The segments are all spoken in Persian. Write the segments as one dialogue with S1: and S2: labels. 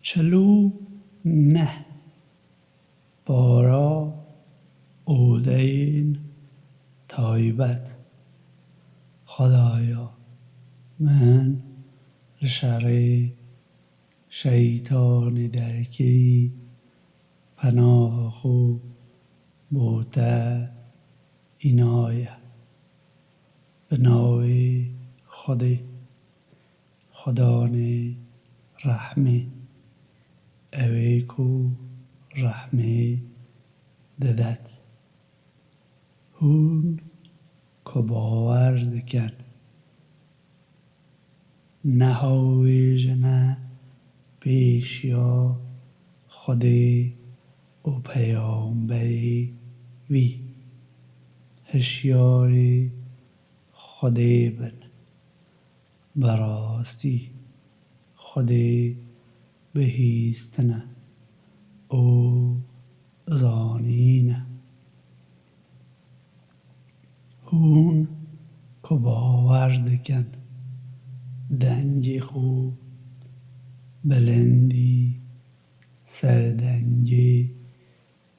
S1: 49 بارا اودین تایبت. خدایا من لشر شیطان درکی پناه خو بوده اینایه. به ناوی خدان رحمه اوی کو رحمه ددت. هون که باور دکن نهاویجنه پیشیا خودی و پیامبری وی. هشیاری خودی بن براستی خودی بهیستنه او زانینه. هون که باور دکن دنجی خوب بلندی سردنجی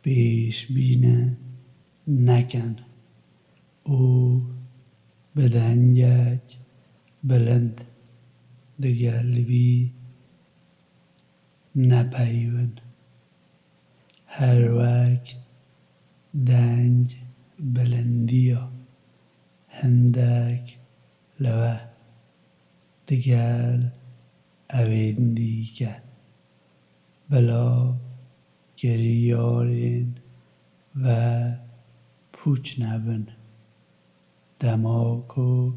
S1: پیش بینه نکن. او بدنجک بلند دگلوی نپیون. هر وک دنج بلندیا هندک لوه دگل اویندی که بلا گریارین و پوچ نبن. دماکو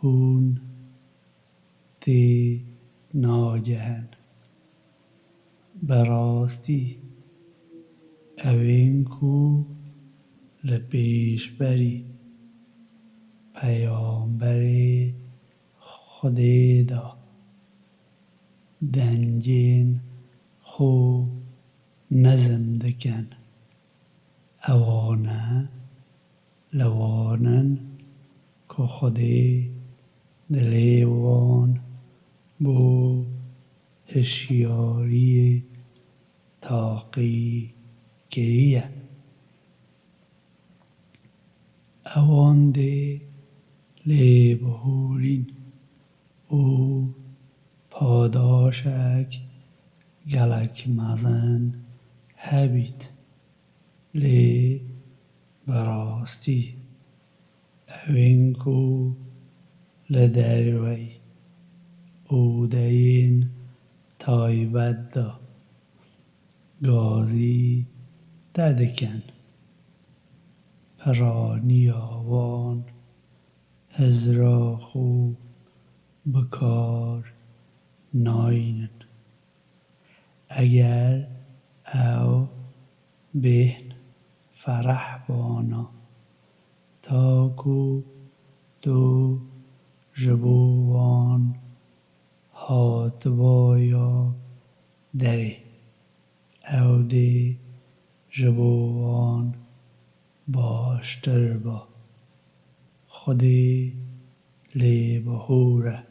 S1: هون دی ناگهن براستی اوین کو لپیش بری پیامبری خودی دا. دنجین خو نظم دکن اوانه لوانن که خودی دلیوان بو هشیاری تاقی گریه. اوان دی لی بهورین او پاداشک گلک مزن هبید. لی براستی اوین کو لدروی اودین تایبت دا گازی ددکن. پرانیاوان هزرا خو بکار ناینن. اگر او بهن فرح بانا تاکو دو جبوان هاتبایا دری. او دی جبوان باشتر با خودی لی بهوره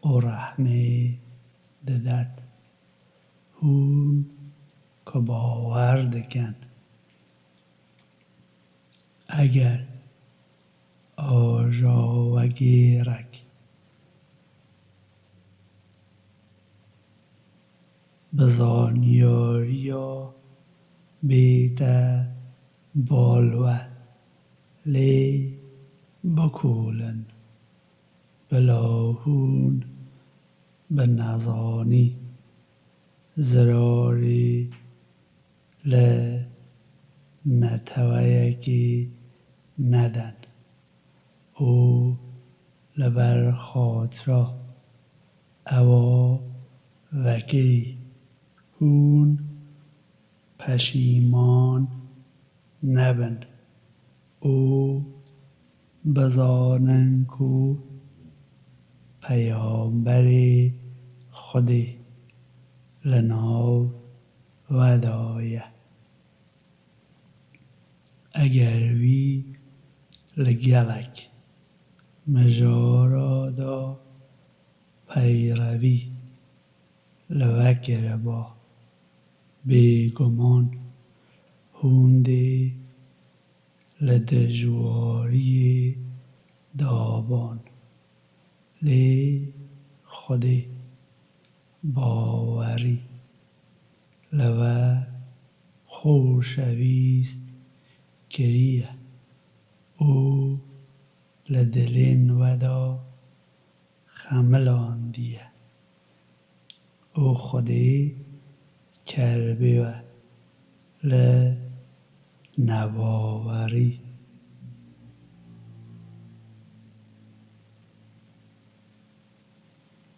S1: و رحمه ددت. هون که باور دکن اگر آجا و گیرک بزانیاریا بیده بالوه لی بکولن. بلاهون به نزانی زراری ل نتویکی ندن. او لبر خاطرا اوا وکی هون پشیمان نبن. او بزانن کو پیامبری خودی لناو ودایه. اگر وی لگلک مجارا دا پیروی لوکر با بێگومان هوندێ لە دژوارiyê دابان lê Xwedê bawerî li we xweşewîst kiriye û li dilên we de xemilandiye û Xwedê keribe we li nebawerî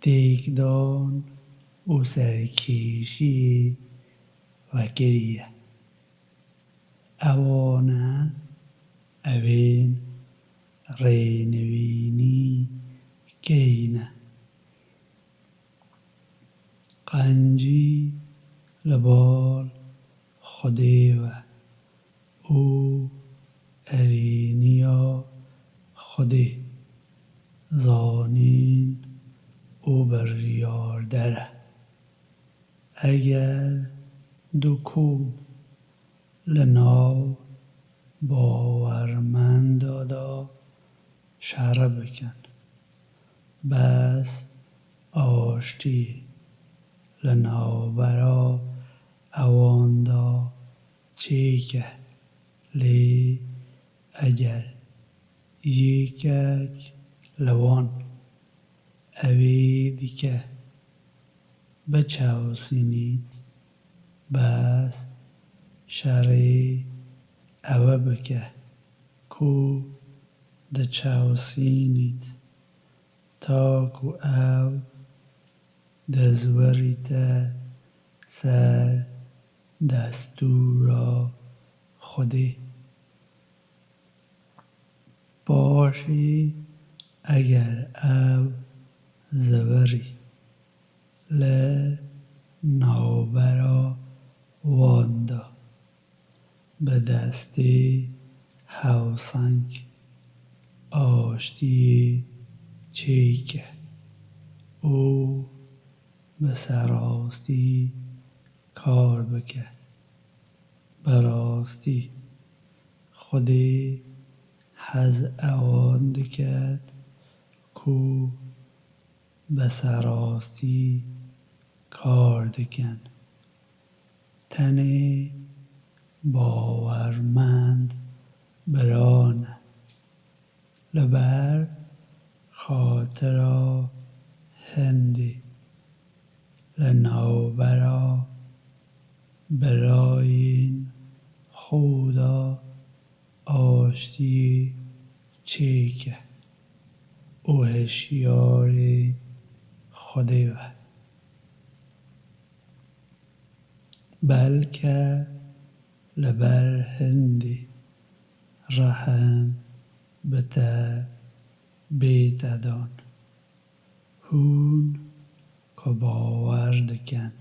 S1: têkdan û serkêşiyê vekiriye ewan e evên rênivînî keyîne qencî li bar Xwedê ve û erêniya Xwedê zanîn û biryarder e eger du kom li nav bawermenda de şerê bikin bes aştiyê li navbera ewan de çêke lê eger yekek li wan evê dike biçewsînît bes şerê ewe bike ku diçewsînît ta ku ew dizwirîte ser destûra Xwedê paşê eger ew ziwirî li navbera wan de bi destê hewseng aştiyê çêke û bi serastî kar bike bi rastî Xwedê hez ewan diket ku bi serastî kar dikin tenê bawermend biran e li ber xatira hindê li navbera birayên xwe de aştiyê çêke û hişyarê Xwedê be belke li ber hindê rehim bi te bête dan hûn ku bawer dikin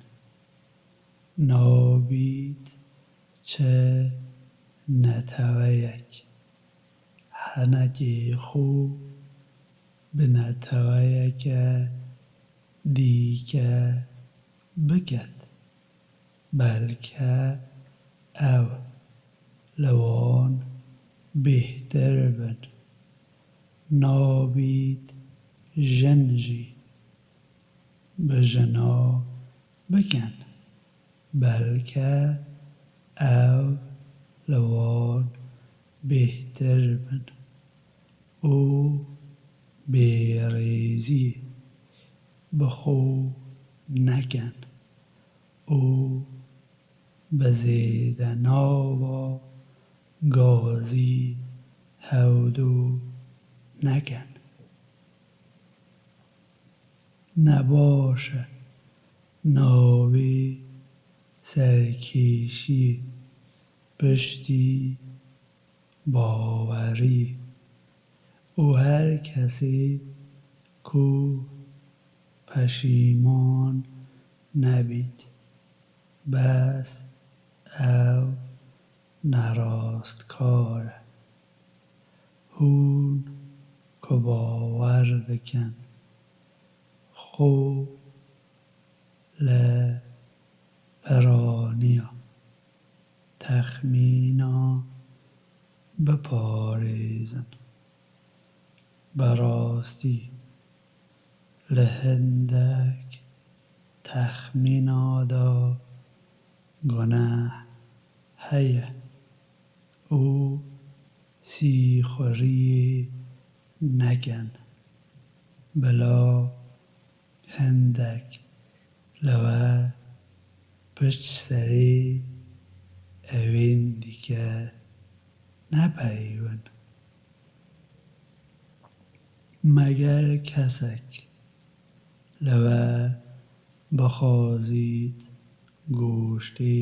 S1: nabît çi neteweyek henekê xwe bi neteweyeke dîke biket belke ew li wan bêhtir bin nabît jin jî bi jina bikin belke ew li wan bêhtir bin û bêrêziyê bi xwe nekin û bi zêdenava gazî hewdû nekin nebaş e navê serkêşiyê piştî baweriyê û her kesê ku peşîman nebît bes ew nerastkar e hûn ku bawer dikin xwe li تخمینا بپارێزن بەڕاستی لە هەندێک تەخمینادا گوناه هەیە و سیخۆڕی نەکەن بەلا هەندێک لەوە پشتسەری ئەوێن دیکە نەپەیوەن مەگەر کەسێک لەوە بەخوازیت گۆشتێ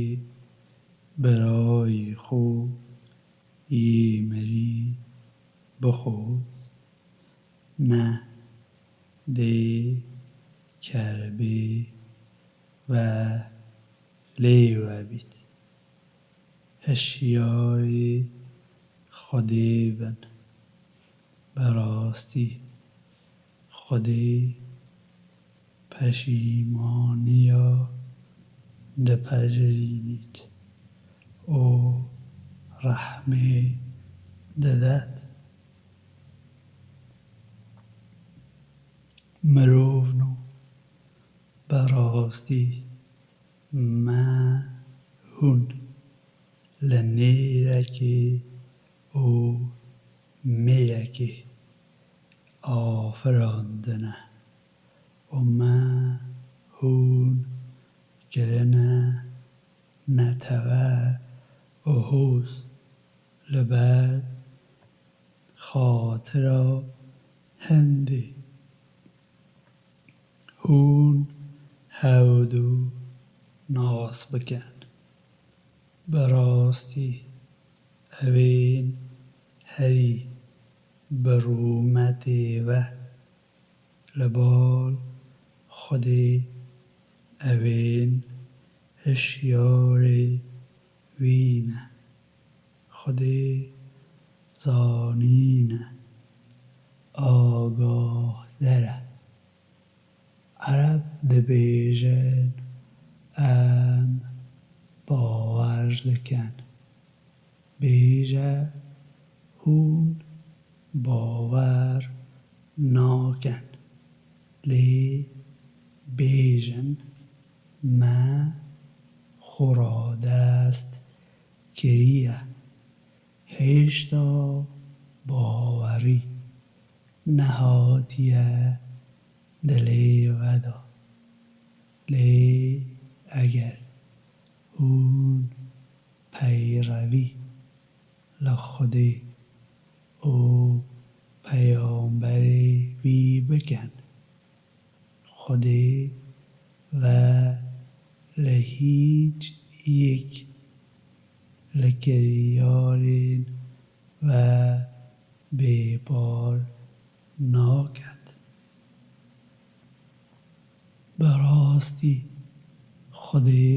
S1: بەرای خۆ یێمەری بخۆت نە دێ کەربێ و لێوە بیت هەشیاری خودێ بن بەڕاستی خودێ پەشیمانیە دەپەژێنیت و ڕەحمێ دەدات مرۆڤ بەڕاستی مە هوون لە نێرەکێ و مێیەکێ ئافراندنە و مە هوون گرنە نەتەوە و هۆز لەبەر خاترە هەندێ هوون هەودوو ناس بکەن بەڕاستی ئەوێن هەری بەروومەتێوە لەباڵ خودێ ئەوێن هەشیارێ وینە خودێ زانینە ئاگاهدەرە عەرەب دەبێژن ئەم باوەڕ دەکەن بێژە هوون باوەڕ ناکەن لێ بێژن مە خوڕا دەست کریە هێشتا باوەڕی نەهاتیە دلێوەدا لێ ئەگەر هوون پەیڕەوی لە خودێ و پەیامبەرێ وی بکەن خودێ و لە هیچ یەک لە کریارێن و بێپار ناکەت بەڕاستی خودێ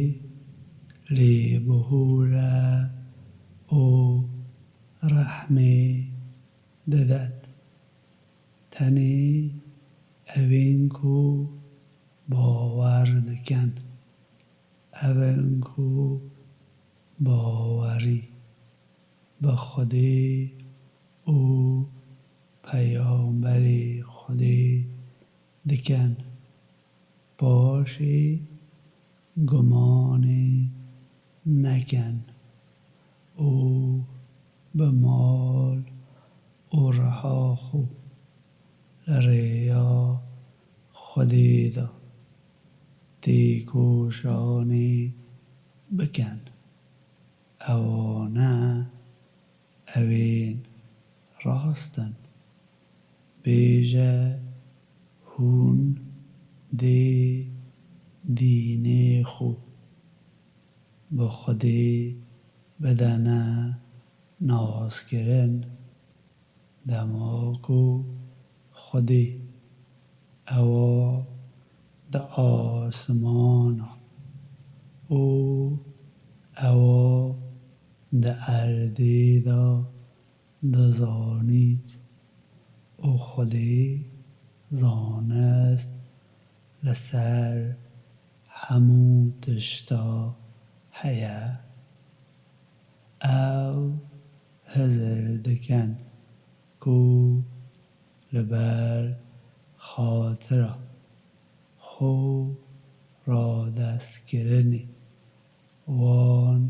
S1: لێبوڕە و ڕەحمێ دەدات تەنێ ئەوێن کو باوەڕ دەکەن ئەوێن کو باوەڕی بە خودێ و پەیامبەرێ خودێ دەکەن پاشێ گومانێ نەکەن و بە ماڵ و ڕەها خۆ لە ڕێیا خودێدا تێکۆشانێ بکەن ئەوانە ئەوێن ڕاستن بێژە هوون دێ دینێ خۆ بە خودێ بدەنە ناسکردن دەماک و خودێ ئەوە دە ئاسمانە و ئەوە دە ئەردێدا دەزانیت و خودێ زانست لەسەر هەموو تشتا هەیە او هزر دکن کو لبر خاطرە خۆ ڕادەستکردنی وان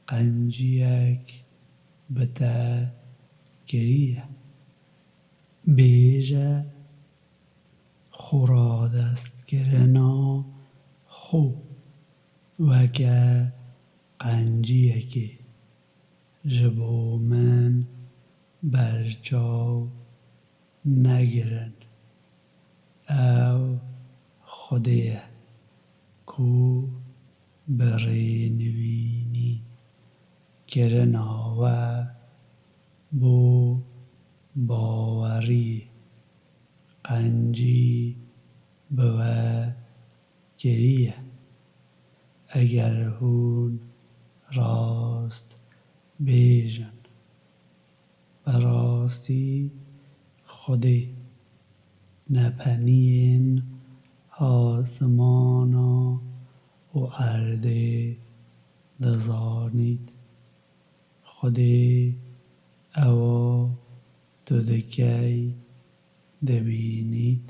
S1: قەنجیەک بتە گریە bêje xwe radestkirina xwe weke qenciyekê ji bo min berçav negirin. Ew Xwedê ye ku bi rênivînî kirina we bo baweriyê qencî bi we kiriye. Eger hûn rast bêjin, berastî Xwedê nepeniyên asimana û erdê dizanît. Xwedê ewa tu dikey dibînît.